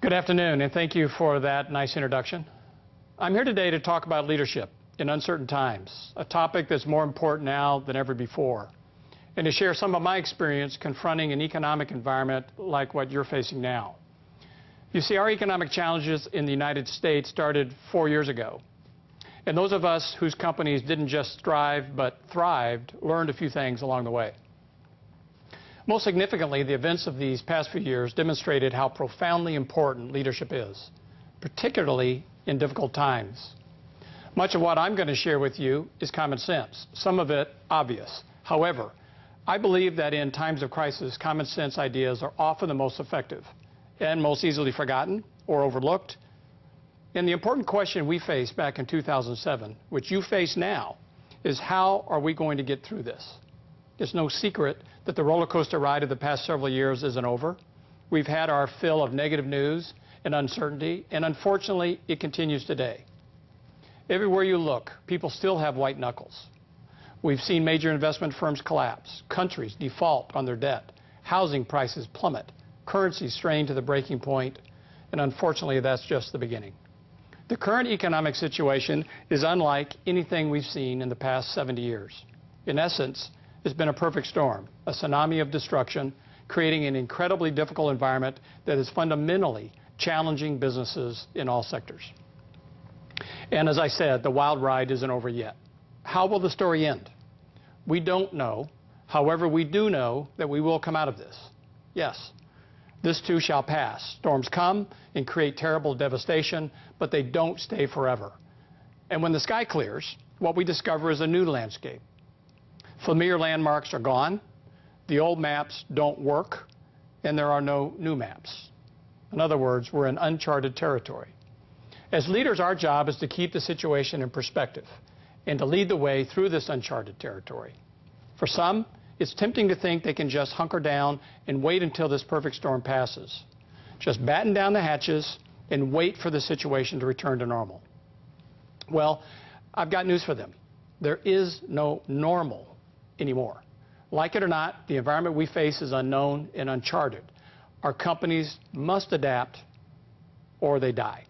Good afternoon, and thank you for that nice introduction. I'm here today to talk about leadership in uncertain times, a topic that's more important now than ever before, and to share some of my experience confronting an economic environment like what you're facing now. You see, our economic challenges in the United States started 4 years ago, and those of us whose companies didn't just strive but thrived learned a few things along the way. Most significantly, the events of these past few years demonstrated how profoundly important leadership is, particularly in difficult times. Much of what I'm going to share with you is common sense, some of it obvious. However, I believe that in times of crisis, common sense ideas are often the most effective and most easily forgotten or overlooked. And the important question we faced back in 2007, which you face now, is how are we going to get through this? It's no secret that the roller coaster ride of the past several years isn't over. We've had our fill of negative news and uncertainty, and unfortunately, it continues today. Everywhere you look, people still have white knuckles. We've seen major investment firms collapse, countries default on their debt, housing prices plummet, currencies strain to the breaking point, and unfortunately, that's just the beginning. The current economic situation is unlike anything we've seen in the past 70 years. In essence, it's been a perfect storm, a tsunami of destruction, creating an incredibly difficult environment that is fundamentally challenging businesses in all sectors. And as I said, the wild ride isn't over yet. How will the story end? We don't know. However, we do know that we will come out of this. Yes, this too shall pass. Storms come and create terrible devastation, but they don't stay forever. And when the sky clears, what we discover is a new landscape. Familiar landmarks are gone, the old maps don't work, and there are no new maps. In other words, we're in uncharted territory. As leaders, our job is to keep the situation in perspective and to lead the way through this uncharted territory. For some, it's tempting to think they can just hunker down and wait until this perfect storm passes. Just batten down the hatches and wait for the situation to return to normal. Well, I've got news for them. There is no normal anymore. Like it or not, the environment we face is unknown and uncharted. Our companies must adapt or they die.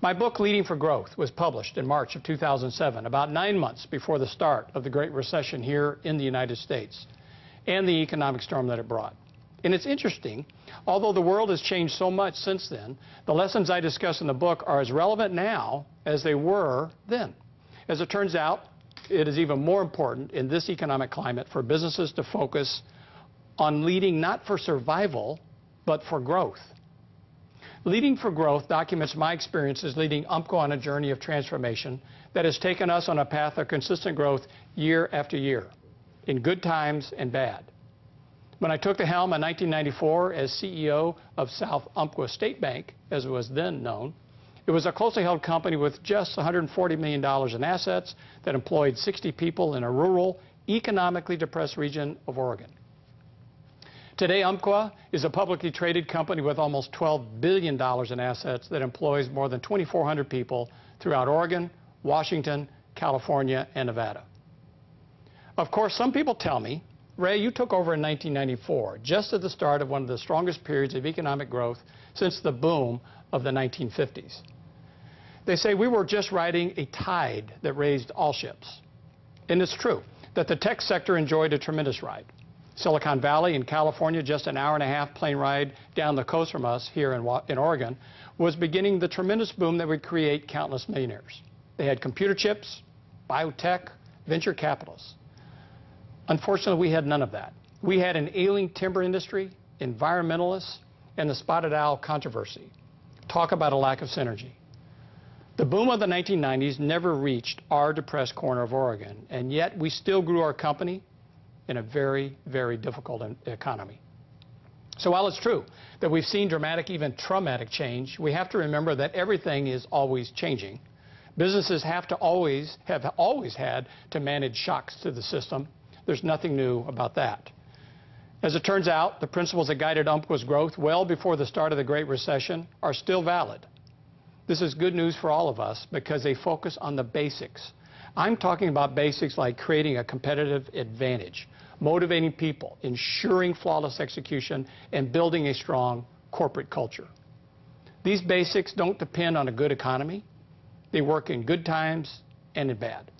My book, Leading for Growth, was published in March of 2007, about 9 months before the start of the Great Recession here in the United States and the economic storm that it brought. And it's interesting, although the world has changed so much since then, the lessons I discuss in the book are as relevant now as they were then. As it turns out, it is even more important in this economic climate for businesses to focus on leading not for survival, but for growth. Leading for Growth documents my experiences leading UMPCO on a journey of transformation that has taken us on a path of consistent growth year after year, in good times and bad. When I took the helm in 1994 as CEO of South Umpqua State Bank, as it was then known, it was a closely held company with just $140 million in assets that employed 60 people in a rural, economically depressed region of Oregon. Today, Umpqua is a publicly traded company with almost $12 billion in assets that employs more than 2,400 people throughout Oregon, Washington, California, and Nevada. Of course, some people tell me, Ray, you took over in 1994, just at the start of one of the strongest periods of economic growth since the boom of the 1950s. They say we were just riding a tide that raised all ships. And it's true that the tech sector enjoyed a tremendous ride. Silicon Valley in California, just an hour-and-a-half plane ride down the coast from us here in Oregon, was beginning the tremendous boom that would create countless millionaires. They had computer chips, biotech, venture capitalists. Unfortunately, we had none of that. We had an ailing timber industry, environmentalists, and the spotted owl controversy. Talk about a lack of synergy. The boom of the 1990s never reached our depressed corner of Oregon, and yet we still grew our company in a very, very difficult economy. So while it's true that we've seen dramatic, even traumatic change, we have to remember that everything is always changing. Businesses have always had to manage shocks to the system. There's nothing new about that. As it turns out, the principles that guided Umpqua's growth well before the start of the Great Recession are still valid. This is good news for all of us because they focus on the basics. I'm talking about basics like creating a competitive advantage, motivating people, ensuring flawless execution, and building a strong corporate culture. These basics don't depend on a good economy. They work in good times and in bad,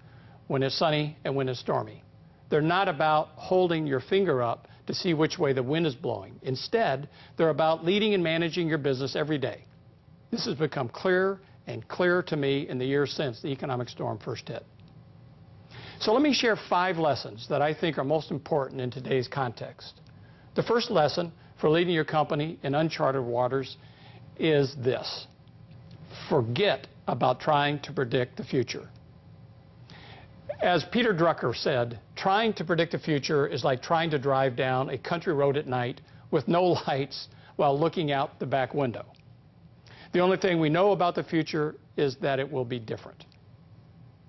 when it's sunny and when it's stormy. They're not about holding your finger up to see which way the wind is blowing. Instead, they're about leading and managing your business every day. This has become clearer and clearer to me in the years since the economic storm first hit. So let me share 5 lessons that I think are most important in today's context. The first lesson for leading your company in uncharted waters is this: forget about trying to predict the future. As Peter Drucker said, trying to predict the future is like trying to drive down a country road at night with no lights while looking out the back window. The only thing we know about the future is that it will be different.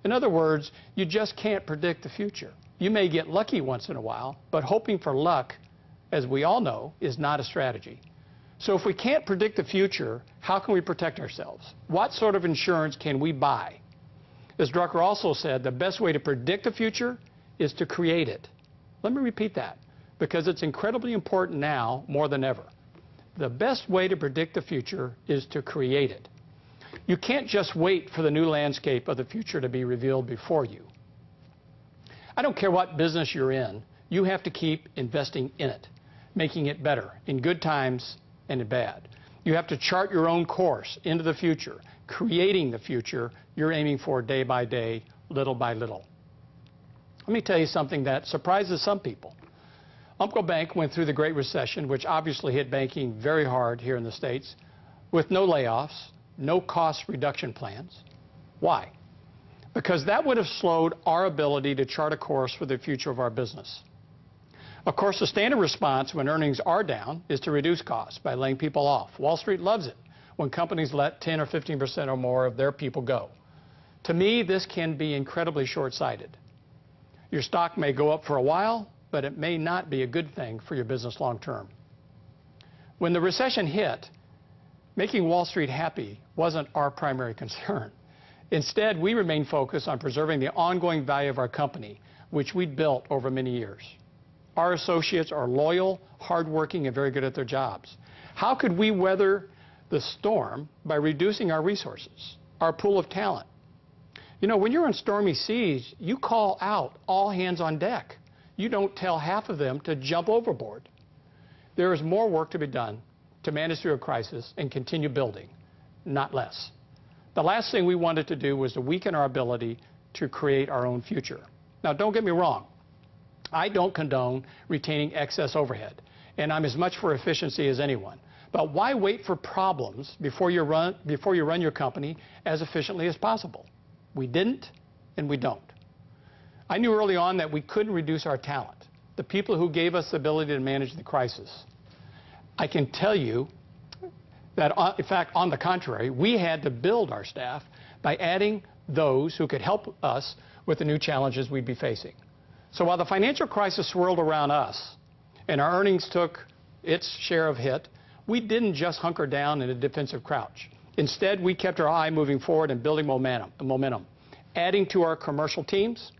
In other words, you just can't predict the future. You may get lucky once in a while, but hoping for luck, as we all know, is not a strategy. So if we can't predict the future, how can we protect ourselves? What sort of insurance can we buy? As Drucker also said, the best way to predict the future is to create it. Let me repeat that, because it's incredibly important now more than ever. The best way to predict the future is to create it. You can't just wait for the new landscape of the future to be revealed before you. I don't care what business you're in, you have to keep investing in it, making it better in good times and in bad. You have to chart your own course into the future, creating the future you're aiming for day by day, little by little. Let me tell you something that surprises some people. Umpqua Bank went through the Great Recession, which obviously hit banking very hard here in the States, with no layoffs, no cost reduction plans. Why? Because that would have slowed our ability to chart a course for the future of our business. Of course, the standard response when earnings are down is to reduce costs by laying people off. Wall Street loves it when companies let 10 or 15% or more of their people go. To me, this can be incredibly short-sighted. Your stock may go up for a while, but it may not be a good thing for your business long term. When the recession hit, making Wall Street happy wasn't our primary concern. Instead, we remained focused on preserving the ongoing value of our company, which we'd built over many years. Our associates are loyal, hardworking, and very good at their jobs. How could we weather the storm by reducing our resources, our pool of talent? You know, when you're on stormy seas, you call out all hands on deck. You don't tell half of them to jump overboard. There is more work to be done to manage through a crisis and continue building, not less. The last thing we wanted to do was to weaken our ability to create our own future. Now, don't get me wrong. I don't condone retaining excess overhead, and I'm as much for efficiency as anyone. But why wait for problems before you run your company as efficiently as possible? We didn't, and we don't. I knew early on that we couldn't reduce our talent, the people who gave us the ability to manage the crisis. I can tell you that, in fact, on the contrary, we had to build our staff by adding those who could help us with the new challenges we'd be facing. So while the financial crisis swirled around us and our earnings took its share of hit, we didn't just hunker down in a defensive crouch. Instead, we kept our eye moving forward and building momentum, adding to our commercial teams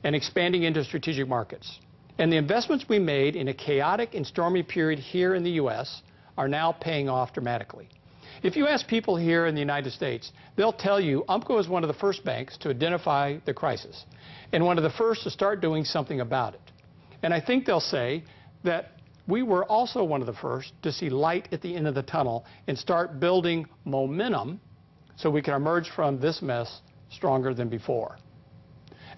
and expanding into strategic markets. And the investments we made in a chaotic and stormy period here in the U.S. are now paying off dramatically. If you ask people here in the United States, they'll tell you Umpqua was one of the first banks to identify the crisis and one of the first to start doing something about it. And I think they'll say that we were also one of the first to see light at the end of the tunnel and start building momentum so we can emerge from this mess stronger than before.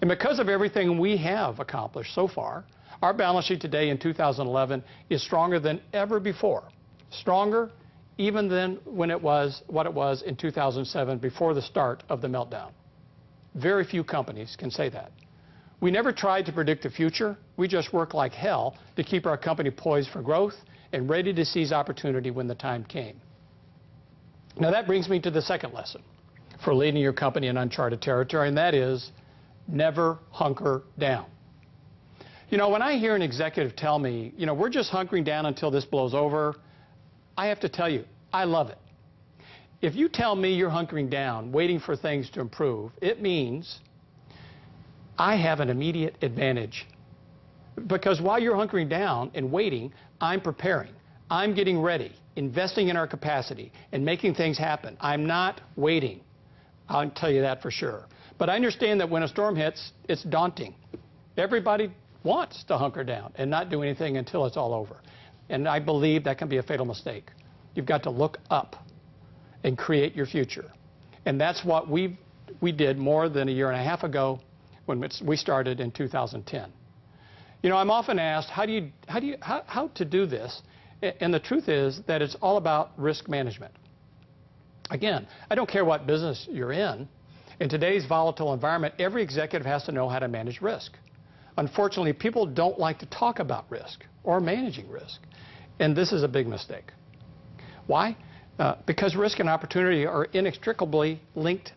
And because of everything we have accomplished so far, our balance sheet today in 2011 is stronger than ever before, stronger even than what it was in 2007 before the start of the meltdown. Very few companies can say that. We never tried to predict the future. We just worked like hell to keep our company poised for growth and ready to seize opportunity when the time came. Now that brings me to the second lesson for leading your company in uncharted territory, and that is never hunker down. You know, when I hear an executive tell me, you know, we're just hunkering down until this blows over, I have to tell you, I love it. If you tell me you're hunkering down, waiting for things to improve, it means I have an immediate advantage. Because while you're hunkering down and waiting, I'm preparing. I'm getting ready. investing in our capacity and making things happen. I'm not waiting. I'll tell you that for sure. But I understand that when a storm hits, it's daunting. Everybody wants to hunker down and not do anything until it's all over. And I believe that can be a fatal mistake. You've got to look up and create your future. And that's what we did more than a year and a half ago when we started in 2010. You know, I'm often asked, how to do this? And the truth is that it's all about risk management. Again, I don't care what business you're in. In today's volatile environment, every executive has to know how to manage risk. Unfortunately, people don't like to talk about risk or managing risk. And this is a big mistake. Why? Because risk and opportunity are inextricably linked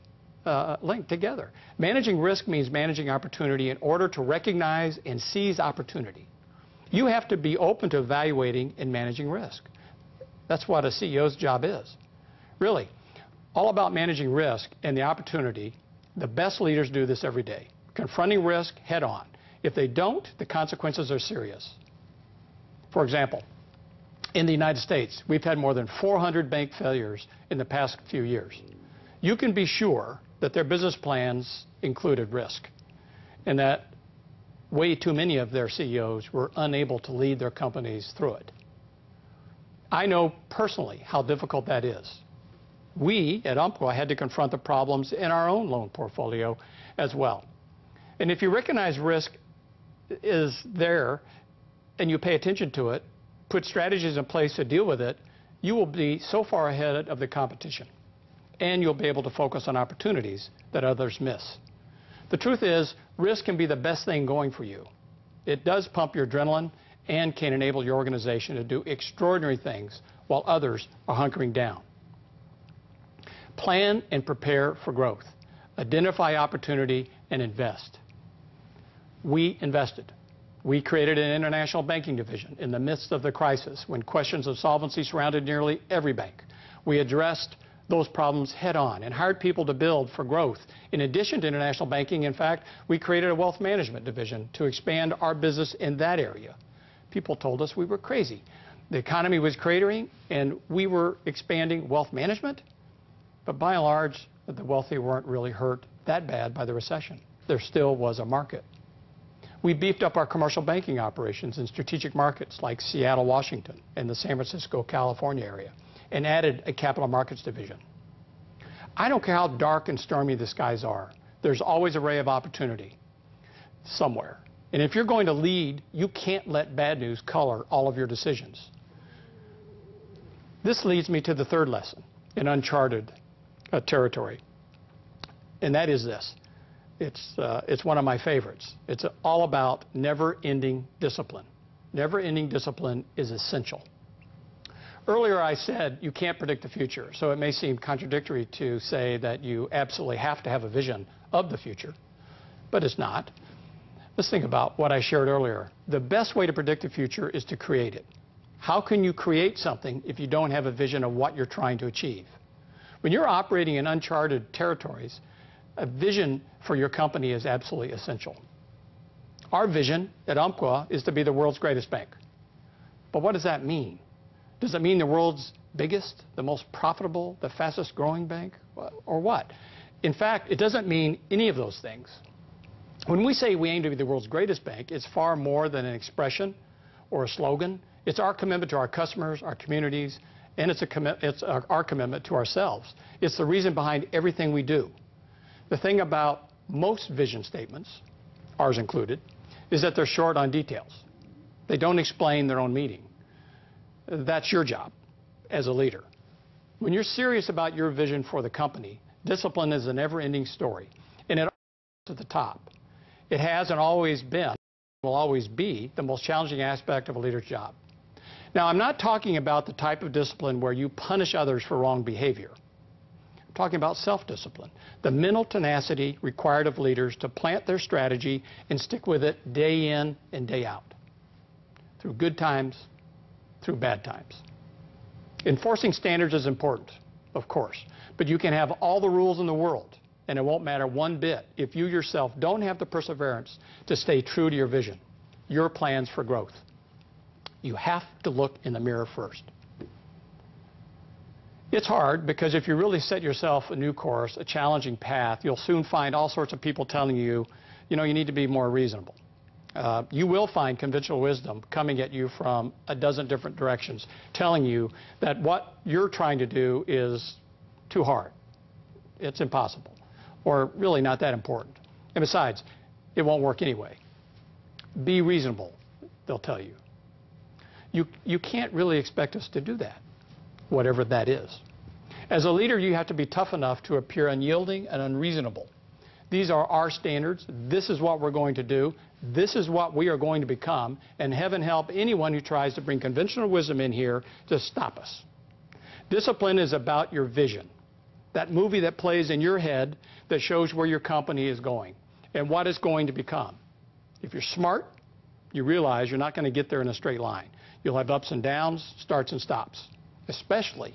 together. Managing risk means managing opportunity in order to recognize and seize opportunity. You have to be open to evaluating and managing risk. That's what a CEO's job is. Really, all about managing risk and the opportunity. The best leaders do this every day, confronting risk head on. If they don't, the consequences are serious. For example, in the United States, we've had more than 400 bank failures in the past few years. You can be sure that their business plans included risk, and that way too many of their CEOs were unable to lead their companies through it. I know personally how difficult that is. We at Umpqua had to confront the problems in our own loan portfolio as well. And if you recognize risk is there and you pay attention to it, put strategies in place to deal with it, you will be so far ahead of the competition. And you'll be able to focus on opportunities that others miss. The truth is, risk can be the best thing going for you. It does pump your adrenaline and can enable your organization to do extraordinary things while others are hunkering down. Plan and prepare for growth. Identify opportunity and invest. We invested. We created an international banking division in the midst of the crisis when questions of solvency surrounded nearly every bank. We addressed those problems head on and hired people to build for growth. In addition to international banking, in fact, we created a wealth management division to expand our business in that area. People told us we were crazy. The economy was cratering and we were expanding wealth management, but by and large, the wealthy weren't really hurt that bad by the recession. There still was a market. We beefed up our commercial banking operations in strategic markets like Seattle, Washington, and the San Francisco, California area, and added a capital markets division. I don't care how dark and stormy the skies are, there's always a ray of opportunity somewhere. And if you're going to lead, you can't let bad news color all of your decisions. This leads me to the third lesson in uncharted territory, and that is this. It's one of my favorites. It's all about never-ending discipline. Never-ending discipline is essential. Earlier I said you can't predict the future, so it may seem contradictory to say that you absolutely have to have a vision of the future, but it's not. Let's think about what I shared earlier. The best way to predict the future is to create it. How can you create something if you don't have a vision of what you're trying to achieve? When you're operating in uncharted territories, a vision for your company is absolutely essential. Our vision at Umpqua is to be the world's greatest bank. But what does that mean? Does it mean the world's biggest, the most profitable, the fastest growing bank, or what? In fact, it doesn't mean any of those things. When we say we aim to be the world's greatest bank, it's far more than an expression or a slogan. It's our commitment to our customers, our communities, and it's our commitment to ourselves. It's the reason behind everything we do. The thing about most vision statements, ours included, is that they're short on details. They don't explain their own meaning. That's your job as a leader. When you're serious about your vision for the company, discipline is a never-ending story, and it starts at the top. It has and always been, will always be, the most challenging aspect of a leader's job. Now, I'm not talking about the type of discipline where you punish others for wrong behavior. I'm talking about self-discipline, the mental tenacity required of leaders to plant their strategy and stick with it day in and day out, through good times, through bad times. Enforcing standards is important, of course, but you can have all the rules in the world, and it won't matter one bit if you yourself don't have the perseverance to stay true to your vision, your plans for growth. You have to look in the mirror first. It's hard because if you really set yourself a new course, a challenging path, you'll soon find all sorts of people telling you, you need to be more reasonable. You will find conventional wisdom coming at you from a dozen different directions, telling you that what you're trying to do is too hard. It's impossible, or really not that important. And besides, it won't work anyway. Be reasonable, they'll tell you. You can't really expect us to do that, whatever that is. As a leader, you have to be tough enough to appear unyielding and unreasonable. These are our standards. This is what we're going to do. This is what we are going to become. And heaven help anyone who tries to bring conventional wisdom in here to stop us. Discipline is about your vision. That movie that plays in your head that shows where your company is going and what it's going to become. If you're smart, you realize you're not going to get there in a straight line. You'll have ups and downs, starts and stops, especially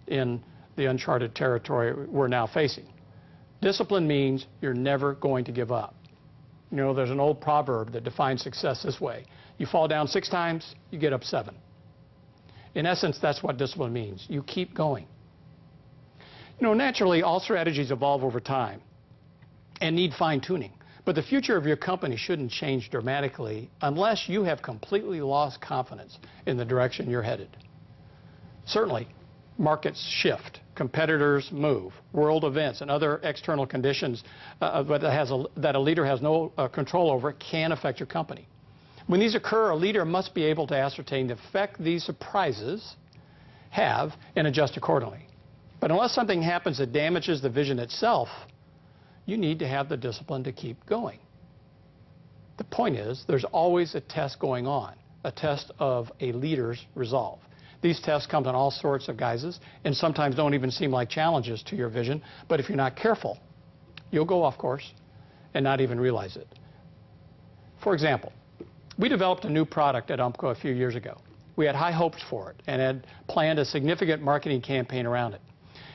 in the uncharted territory we're now facing. Discipline means you're never going to give up. There's an old proverb that defines success this way. You fall down 6 times, you get up 7. In essence, that's what discipline means. You keep going. Naturally, all strategies evolve over time and need fine-tuning. But the future of your company shouldn't change dramatically unless you have completely lost confidence in the direction you're headed. Certainly, markets shift, competitors move, world events and other external conditions that a leader has no control over can affect your company. When these occur, a leader must be able to ascertain the effect these surprises have and adjust accordingly. But unless something happens that damages the vision itself, you need to have the discipline to keep going. The point is, there's always a test going on, a test of a leader's resolve. These tests come in all sorts of guises and sometimes don't even seem like challenges to your vision, but if you're not careful, you'll go off course and not even realize it. For example, we developed a new product at UMCO a few years ago. We had high hopes for it and had planned a significant marketing campaign around it.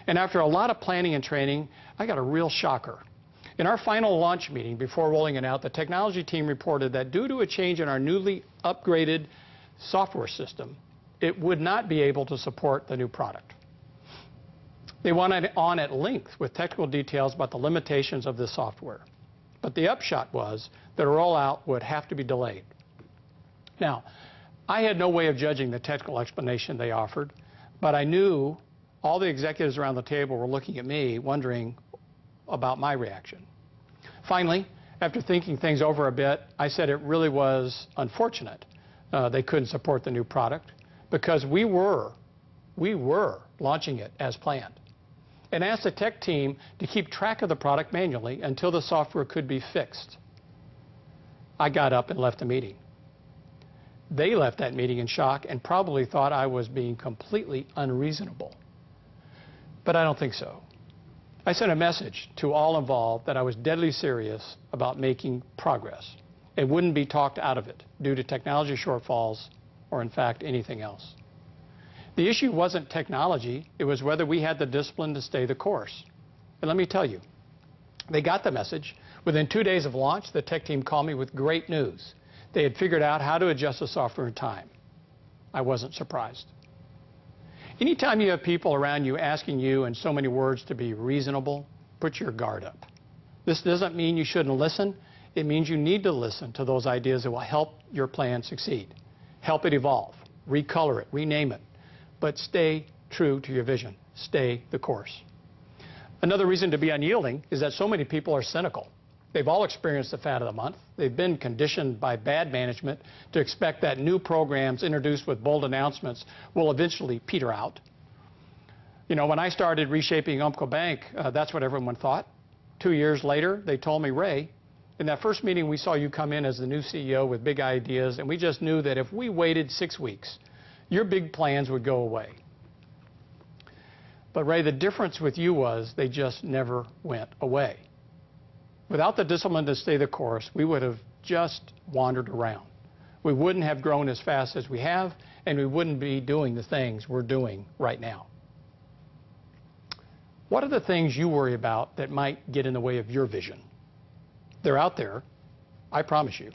And after a lot of planning and training, I got a real shocker. In our final launch meeting before rolling it out, the technology team reported that due to a change in our newly upgraded software system, it would not be able to support the new product. They went on at length with technical details about the limitations of this software. But the upshot was that a rollout would have to be delayed. Now, I had no way of judging the technical explanation they offered, but I knew all the executives around the table were looking at me, wondering about my reaction. Finally, after thinking things over a bit, I said it really was unfortunate they couldn't support the new product because we were launching it as planned, and asked the tech team to keep track of the product manually until the software could be fixed. I got up and left the meeting. They left that meeting in shock and probably thought I was being completely unreasonable. But I don't think so. I sent a message to all involved that I was deadly serious about making progress and wouldn't be talked out of it due to technology shortfalls or, in fact, anything else. The issue wasn't technology. It was whether we had the discipline to stay the course. And let me tell you, they got the message. Within 2 days of launch, the tech team called me with great news. They had figured out how to adjust the software in time. I wasn't surprised. Anytime you have people around you asking you in so many words to be reasonable, put your guard up. This doesn't mean you shouldn't listen. It means you need to listen to those ideas that will help your plan succeed. Help it evolve, recolor it, rename it, but stay true to your vision. Stay the course. Another reason to be unyielding is that so many people are cynical. They've all experienced the fad of the month. They've been conditioned by bad management to expect that new programs introduced with bold announcements will eventually peter out. When I started reshaping UMCO Bank, that's what everyone thought. 2 years later, they told me, Ray, in that first meeting we saw you come in as the new CEO with big ideas, and we just knew that if we waited 6 weeks, your big plans would go away. But Ray, the difference with you was they just never went away. Without the discipline to stay the course, we would have just wandered around. We wouldn't have grown as fast as we have, and we wouldn't be doing the things we're doing right now. What are the things you worry about that might get in the way of your vision? They're out there, I promise you.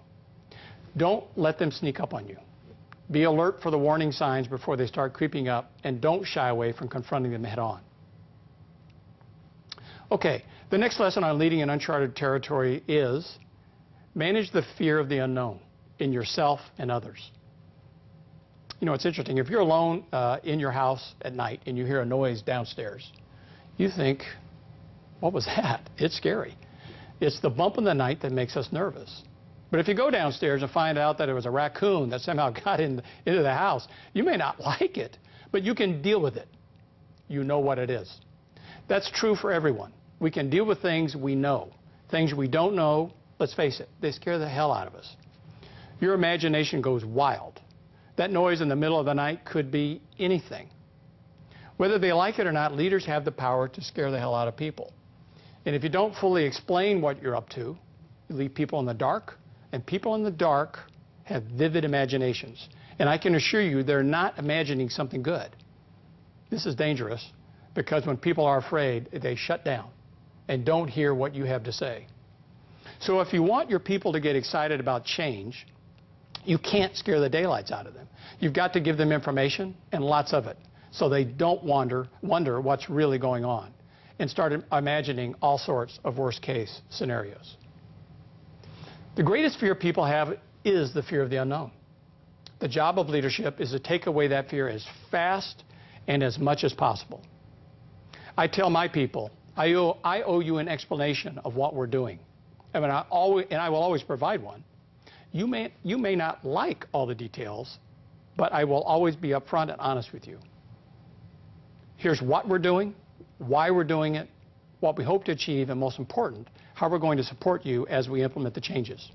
Don't let them sneak up on you. Be alert for the warning signs before they start creeping up, and don't shy away from confronting them head on. Okay, the next lesson on leading in uncharted territory is manage the fear of the unknown in yourself and others. You know, it's interesting. If you're alone in your house at night and you hear a noise downstairs, you think, what was that? It's scary. It's the bump in the night that makes us nervous. But if you go downstairs and find out that it was a raccoon that somehow got into the house, you may not like it, but you can deal with it. You know what it is. That's true for everyone. We can deal with things we know. Things we don't know, let's face it, they scare the hell out of us. Your imagination goes wild. That noise in the middle of the night could be anything. Whether they like it or not, leaders have the power to scare the hell out of people. And if you don't fully explain what you're up to, you leave people in the dark, and people in the dark have vivid imaginations. And I can assure you they're not imagining something good. This is dangerous because when people are afraid, they shut down and don't hear what you have to say. So if you want your people to get excited about change, you can't scare the daylights out of them. You've got to give them information, and lots of it, so they don't wonder what's really going on and start imagining all sorts of worst-case scenarios. The greatest fear people have is the fear of the unknown. The job of leadership is to take away that fear as fast and as much as possible. I tell my people, I owe you an explanation of what we're doing. I will always provide one. You may not like all the details, but I will always be upfront and honest with you. Here's what we're doing, why we're doing it, what we hope to achieve, and most important, how we're going to support you as we implement the changes.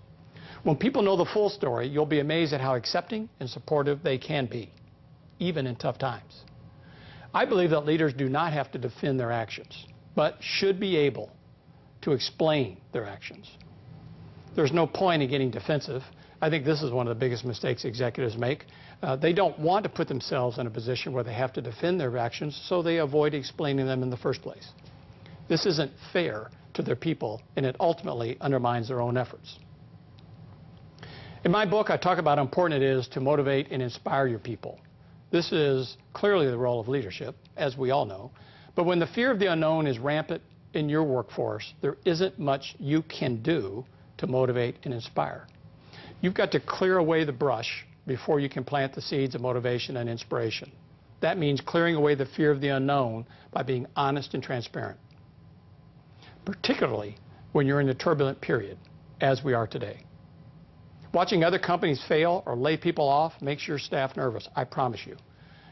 When people know the full story, you'll be amazed at how accepting and supportive they can be, even in tough times. I believe that leaders do not have to defend their actions, but should be able to explain their actions. There's no point in getting defensive. I think this is one of the biggest mistakes executives make. They don't want to put themselves in a position where they have to defend their actions, so they avoid explaining them in the first place. This isn't fair to their people, and it ultimately undermines their own efforts. In my book, I talk about how important it is to motivate and inspire your people. This is clearly the role of leadership, as we all know. But when the fear of the unknown is rampant in your workforce, there isn't much you can do to motivate and inspire. You've got to clear away the brush before you can plant the seeds of motivation and inspiration. That means clearing away the fear of the unknown by being honest and transparent, particularly when you're in a turbulent period, as we are today. Watching other companies fail or lay people off makes your staff nervous, I promise you.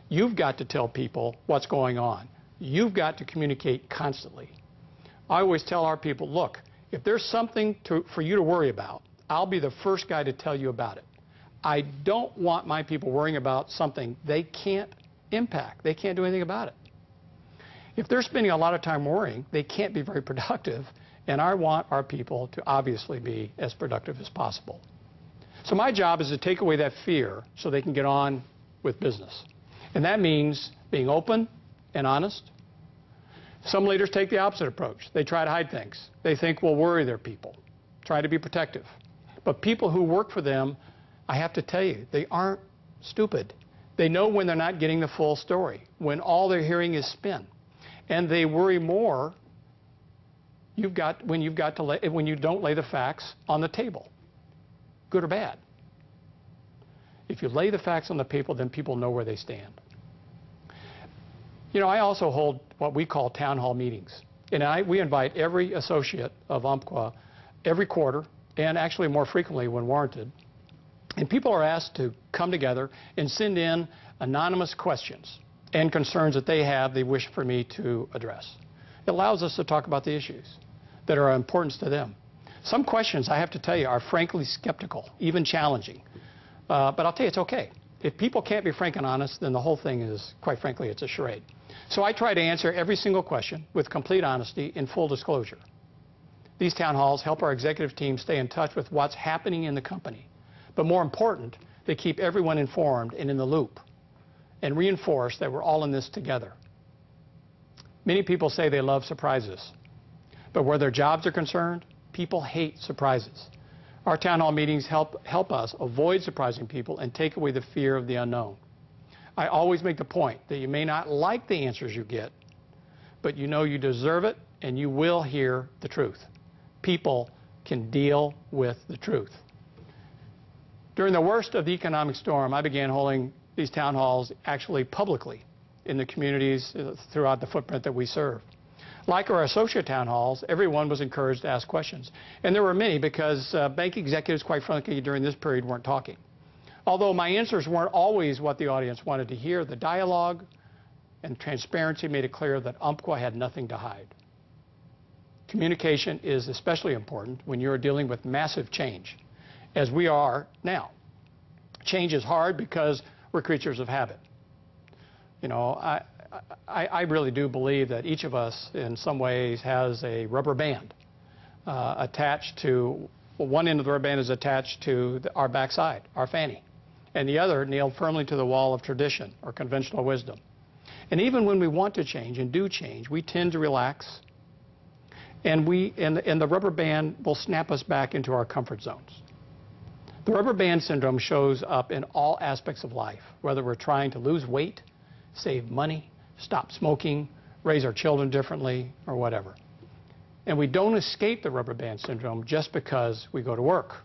You've got to tell people what's going on. You've got to communicate constantly. I always tell our people, look, if there's something for you to worry about, I'll be the first guy to tell you about it. I don't want my people worrying about something they can't impact. They can't do anything about it. If they're spending a lot of time worrying, they can't be very productive, and I want our people to obviously be as productive as possible. So my job is to take away that fear so they can get on with business. And that means being open and honest. Some leaders take the opposite approach. They try to hide things. They think we'll worry their people, try to be protective. But people who work for them, I have to tell you, they aren't stupid. They know when they're not getting the full story, when all they're hearing is spin. And they worry more when you don't lay the facts on the table, good or bad. If you lay the facts on the table, then people know where they stand. You know, I also hold what we call town hall meetings. And we invite every associate of Umpqua every quarter, and actually more frequently when warranted. And people are asked to come together and send in anonymous questions and concerns that they wish for me to address. It allows us to talk about the issues that are of importance to them. Some questions, I have to tell you, are frankly skeptical, even challenging. But I'll tell you, it's okay. If people can't be frank and honest, then the whole thing is, quite frankly, it's a charade. So I try to answer every single question with complete honesty and full disclosure. These town halls help our executive team stay in touch with what's happening in the company. But more important, they keep everyone informed and in the loop and reinforce that we're all in this together. Many people say they love surprises. But where their jobs are concerned, people hate surprises. Our town hall meetings help us avoid surprising people and take away the fear of the unknown. I always make the point that you may not like the answers you get, but you know you deserve it and you will hear the truth. People can deal with the truth. During the worst of the economic storm, I began holding these town halls actually publicly in the communities throughout the footprint that we serve. Like our associate town halls, everyone was encouraged to ask questions. And there were many because bank executives, quite frankly, during this period weren't talking. Although my answers weren't always what the audience wanted to hear, the dialogue and transparency made it clear that Umpqua had nothing to hide. Communication is especially important when you're dealing with massive change, as we are now. Change is hard because we're creatures of habit. You know, I really do believe that each of us in some ways has a rubber band attached to, well, one end of the rubber band is attached to our backside, our fanny, and the other nailed firmly to the wall of tradition or conventional wisdom. And even when we want to change and do change, we tend to relax, and the rubber band will snap us back into our comfort zones. The rubber band syndrome shows up in all aspects of life, whether we're trying to lose weight, save money, stop smoking, raise our children differently, or whatever. And we don't escape the rubber band syndrome just because we go to work.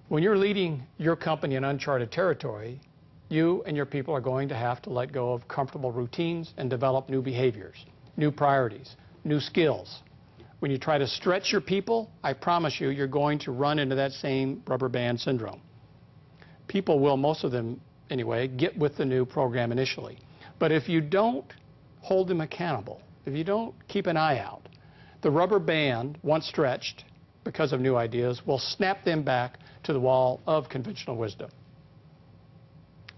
When you're leading your company in uncharted territory, you and your people are going to have to let go of comfortable routines and develop new behaviors, new priorities, new skills. When you try to stretch your people, I promise you, you're going to run into that same rubber band syndrome. People will, most of them anyway, get with the new program initially. But if you don't hold them accountable, if you don't keep an eye out, the rubber band, once stretched because of new ideas, will snap them back to the wall of conventional wisdom.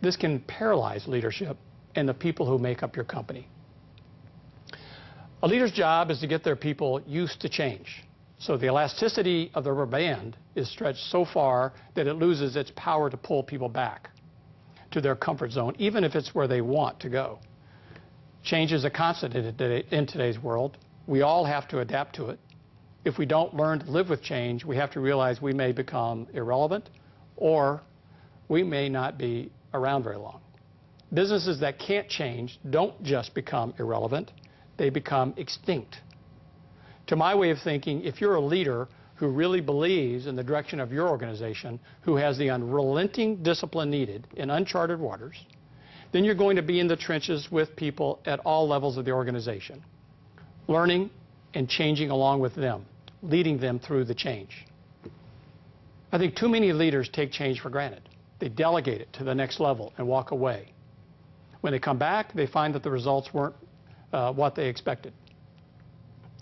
This can paralyze leadership and the people who make up your company. A leader's job is to get their people used to change. So the elasticity of the rubber band is stretched so far that it loses its power to pull people back to their comfort zone, even if it's where they want to go. Change is a constant in today's world. We all have to adapt to it. If we don't learn to live with change, we have to realize we may become irrelevant, or we may not be around very long. Businesses that can't change don't just become irrelevant, they become extinct. To my way of thinking, if you're a leader who really believes in the direction of your organization, who has the unrelenting discipline needed in uncharted waters, then you're going to be in the trenches with people at all levels of the organization, learning and changing along with them, leading them through the change. I think too many leaders take change for granted. They delegate it to the next level and walk away. When they come back, they find that the results weren't what they expected.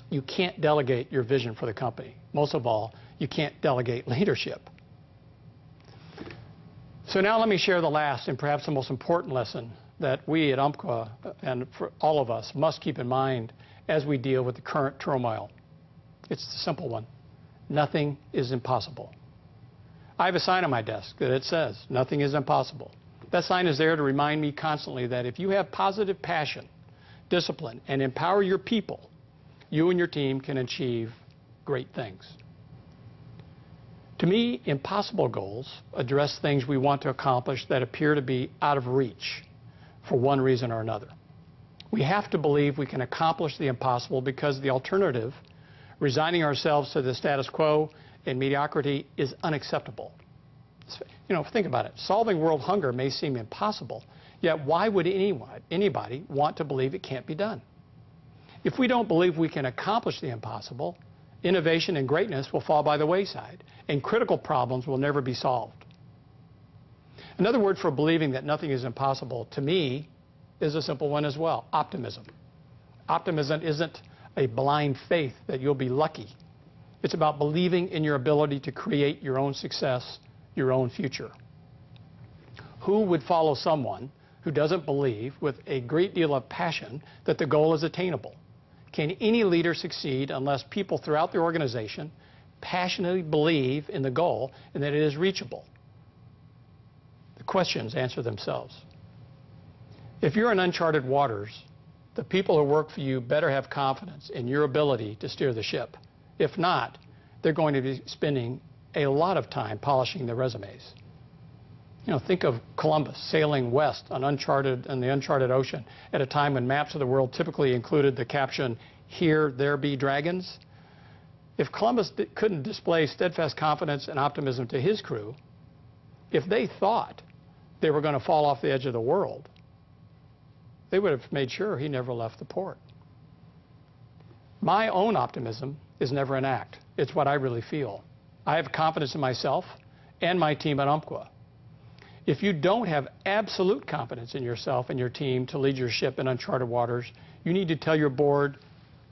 You can't delegate your vision for the company. Most of all, you can't delegate leadership. So now let me share the last and perhaps the most important lesson that we at Umpqua and for all of us must keep in mind as we deal with the current turmoil. It's the simple one. Nothing is impossible. I have a sign on my desk that it says, nothing is impossible. That sign is there to remind me constantly that if you have positive passion, discipline, and empower your people, you and your team can achieve great things. To me, impossible goals address things we want to accomplish that appear to be out of reach for one reason or another. We have to believe we can accomplish the impossible because the alternative, resigning ourselves to the status quo and mediocrity, is unacceptable. You know, think about it. Solving world hunger may seem impossible, yet why would anybody want to believe it can't be done? If we don't believe we can accomplish the impossible, innovation and greatness will fall by the wayside, and critical problems will never be solved. Another word for believing that nothing is impossible, to me, is a simple one as well: optimism. Optimism isn't a blind faith that you'll be lucky. It's about believing in your ability to create your own success, your own future. Who would follow someone who doesn't believe with a great deal of passion that the goal is attainable? Can any leader succeed unless people throughout the organization passionately believe in the goal and that it is reachable? The questions answer themselves. If you're in uncharted waters, the people who work for you better have confidence in your ability to steer the ship. If not, they're going to be spinning a lot of time polishing their resumes. You know, think of Columbus sailing west on the uncharted ocean at a time when maps of the world typically included the caption, "Here there be dragons." If Columbus couldn't display steadfast confidence and optimism to his crew, if they thought they were going to fall off the edge of the world, they would have made sure he never left the port. My own optimism is never an act. It's what I really feel. I have confidence in myself and my team at Umpqua. If you don't have absolute confidence in yourself and your team to lead your ship in uncharted waters, you need to tell your board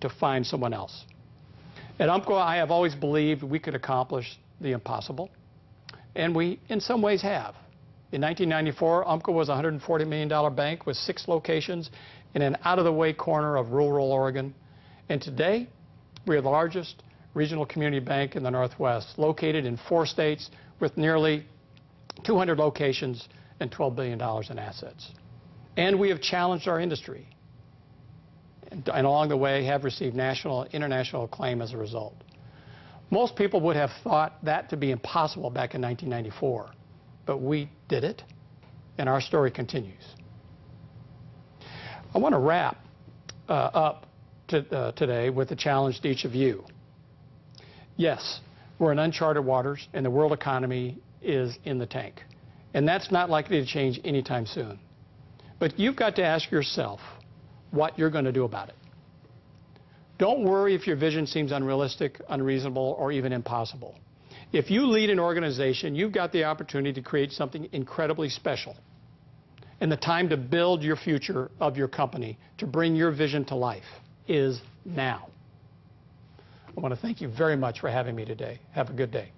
to find someone else. At Umpqua, I have always believed we could accomplish the impossible, and we, in some ways, have. In 1994, Umpqua was a $140 million bank with 6 locations in an out-of-the-way corner of rural Oregon. And today, we are the largest regional community bank in the Northwest, located in 4 states with nearly 200 locations and $12 billion in assets. And we have challenged our industry, and along the way have received national and international acclaim as a result. Most people would have thought that to be impossible back in 1994, but we did it, and our story continues. I want to wrap up today with a challenge to each of you. Yes, we're in uncharted waters, and the world economy is in the tank. And that's not likely to change anytime soon. But you've got to ask yourself what you're going to do about it. Don't worry if your vision seems unrealistic, unreasonable, or even impossible. If you lead an organization, you've got the opportunity to create something incredibly special. And the time to build your future of your company, to bring your vision to life, is now. I want to thank you very much for having me today. Have a good day.